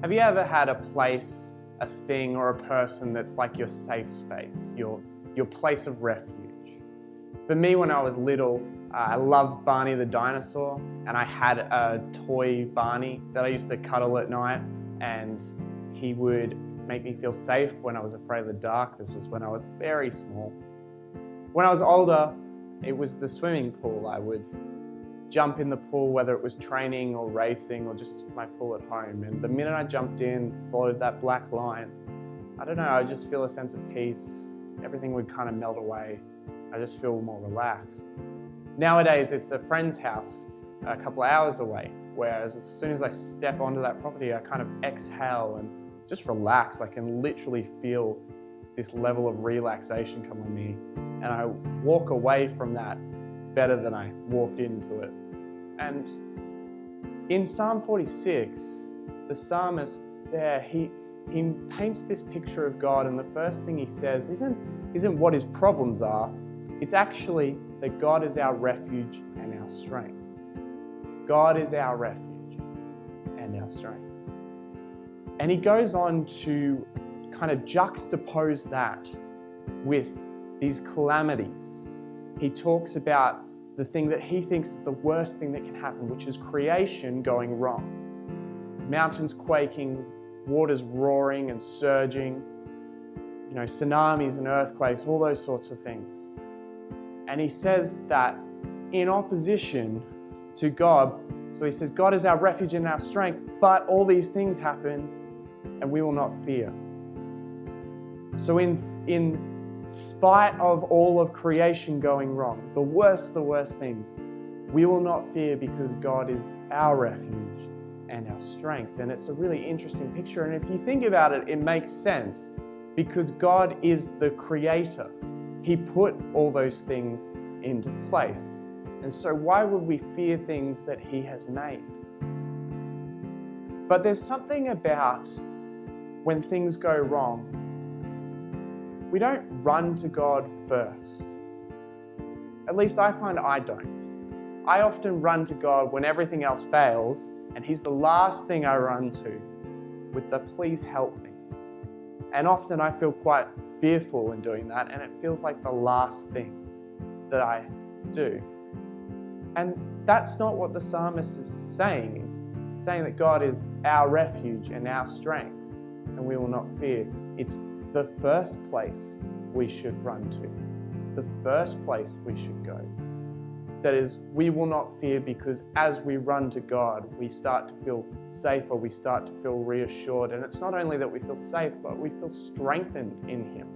Have you ever had a place, a thing, or a person that's like your safe space, your place of refuge? For me, when I was little, I loved Barney the dinosaur, and I had a toy Barney that I used to cuddle at night, and he would make me feel safe when I was afraid of the dark. This was when I was very small. When I was older, it was the swimming pool. I would jump in the pool, whether it was training or racing or just my pool at home. And the minute I jumped in, followed that black line, I don't know, I just feel a sense of peace. Everything would kind of melt away. I just feel more relaxed. Nowadays, it's a friend's house a couple of hours away, whereas as soon as I step onto that property, I kind of exhale and just relax. I can literally feel this level of relaxation come on me, and I walk away from that better than I walked into it. And in Psalm 46, the psalmist there, he paints this picture of God, and the first thing he says isn't what his problems are. It's actually that God is our refuge and our strength. God is our refuge and our strength. And he goes on to kind of juxtapose that with these calamities. He talks about the thing that he thinks is the worst thing that can happen, which is creation going wrong. Mountains quaking, waters roaring and surging, tsunamis and earthquakes, all those sorts of things. And he says that in opposition to God, so he says, God is our refuge and our strength, but all these things happen and we will not fear. So in spite of all of creation going wrong, the worst things, we will not fear because God is our refuge and our strength. And it's a really interesting picture. And if you think about it, it makes sense because God is the creator. He put all those things into place. And so why would we fear things that he has made? But there's something about when things go wrong, we don't run to God first. At least I find I don't. I often run to God when everything else fails, and he's the last thing I run to with the please help me. And often I feel quite fearful in doing that, and it feels like the last thing that I do. And that's not what the psalmist is saying. He's saying that God is our refuge and our strength, and we will not fear. It's the first place we should run to, the first place we should go. That is, we will not fear because as we run to God, we start to feel safer, we start to feel reassured. And it's not only that we feel safe, but we feel strengthened in him.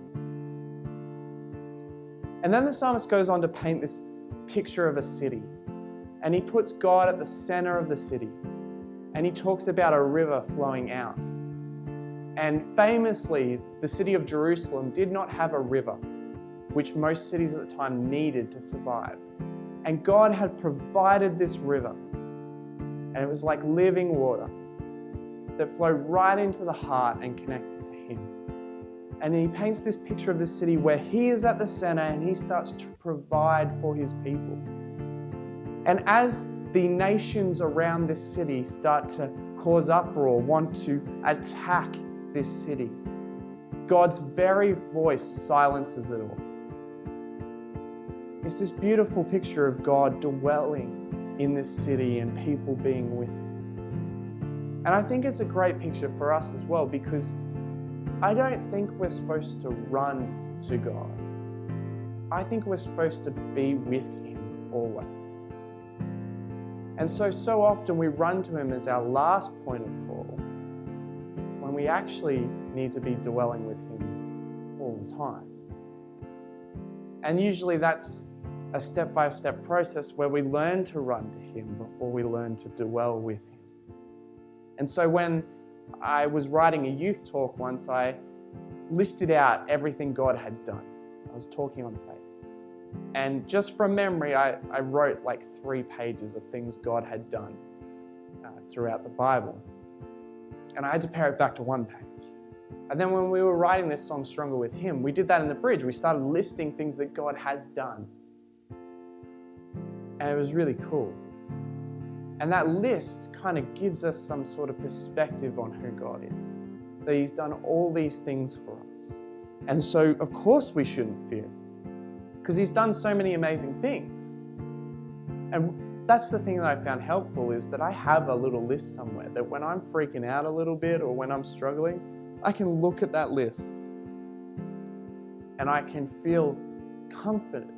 And then the psalmist goes on to paint this picture of a city. And he puts God at the center of the city. And he talks about a river flowing out. And famously, the city of Jerusalem did not have a river, which most cities at the time needed to survive. And God had provided this river. And it was like living water that flowed right into the heart and connected to him. And he paints this picture of the city where he is at the center and he starts to provide for his people. And as the nations around this city start to cause uproar, want to attack this city, God's very voice silences it all. It's this beautiful picture of God dwelling in this city and people being with him. And I think it's a great picture for us as well, because I don't think we're supposed to run to God. I think we're supposed to be with him always. And so often we run to him as our last point of call, when we actually need to be dwelling with him all the time. And usually that's a step-by-step process where we learn to run to him before we learn to dwell with him. And so when I was writing a youth talk once, I listed out everything God had done. I was talking on faith. And just from memory, I wrote like 3 pages of things God had done throughout the Bible. And I had to pare it back to 1 page. And then when we were writing this song, Stronger With Him, we did that in the bridge. We started listing things that God has done. And it was really cool. And that list kind of gives us some sort of perspective on who God is. That He's done all these things for us. And so, of course, we shouldn't fear. Because He's done so many amazing things. And that's the thing that I found helpful, is that I have a little list somewhere that when I'm freaking out a little bit or when I'm struggling, I can look at that list and I can feel comforted.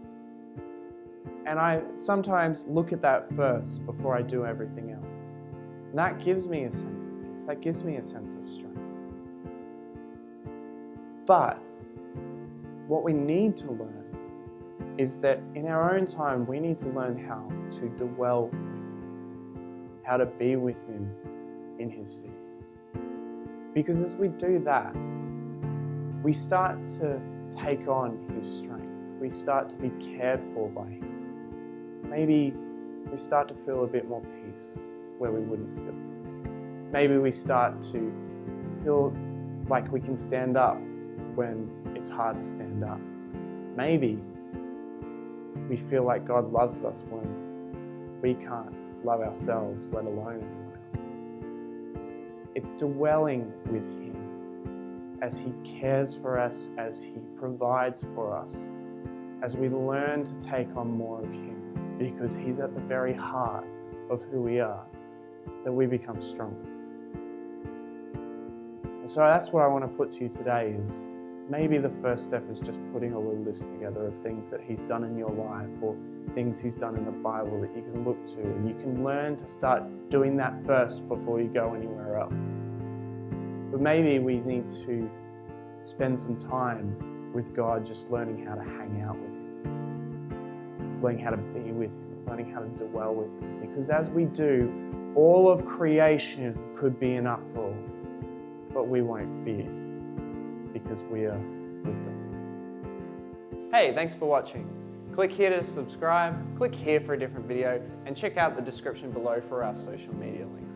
And I sometimes look at that first before I do everything else. And that gives me a sense of peace. That gives me a sense of strength. But what we need to learn is that in our own time, we need to learn how to dwell with Him, how to be with Him in His city. Because as we do that, we start to take on His strength. We start to be cared for by Him. Maybe we start to feel a bit more peace where we wouldn't feel. Maybe we start to feel like we can stand up when it's hard to stand up. Maybe we feel like God loves us when we can't love ourselves, let alone anyone else. It's dwelling with Him as He cares for us, as He provides for us, as we learn to take on more of Him, because He's at the very heart of who we are, that we become stronger. And so that's what I want to put to you today is, maybe the first step is just putting a little list together of things that He's done in your life or things He's done in the Bible that you can look to, and you can learn to start doing that first before you go anywhere else. But maybe we need to spend some time with God just learning how to hang out with Him, learning how to be with Him, learning how to dwell with Him. Because as we do, all of creation could be in uproar, but we won't fear, because we are with God. Hey, thanks for watching. Click here to subscribe, click here for a different video, and check out the description below for our social media links.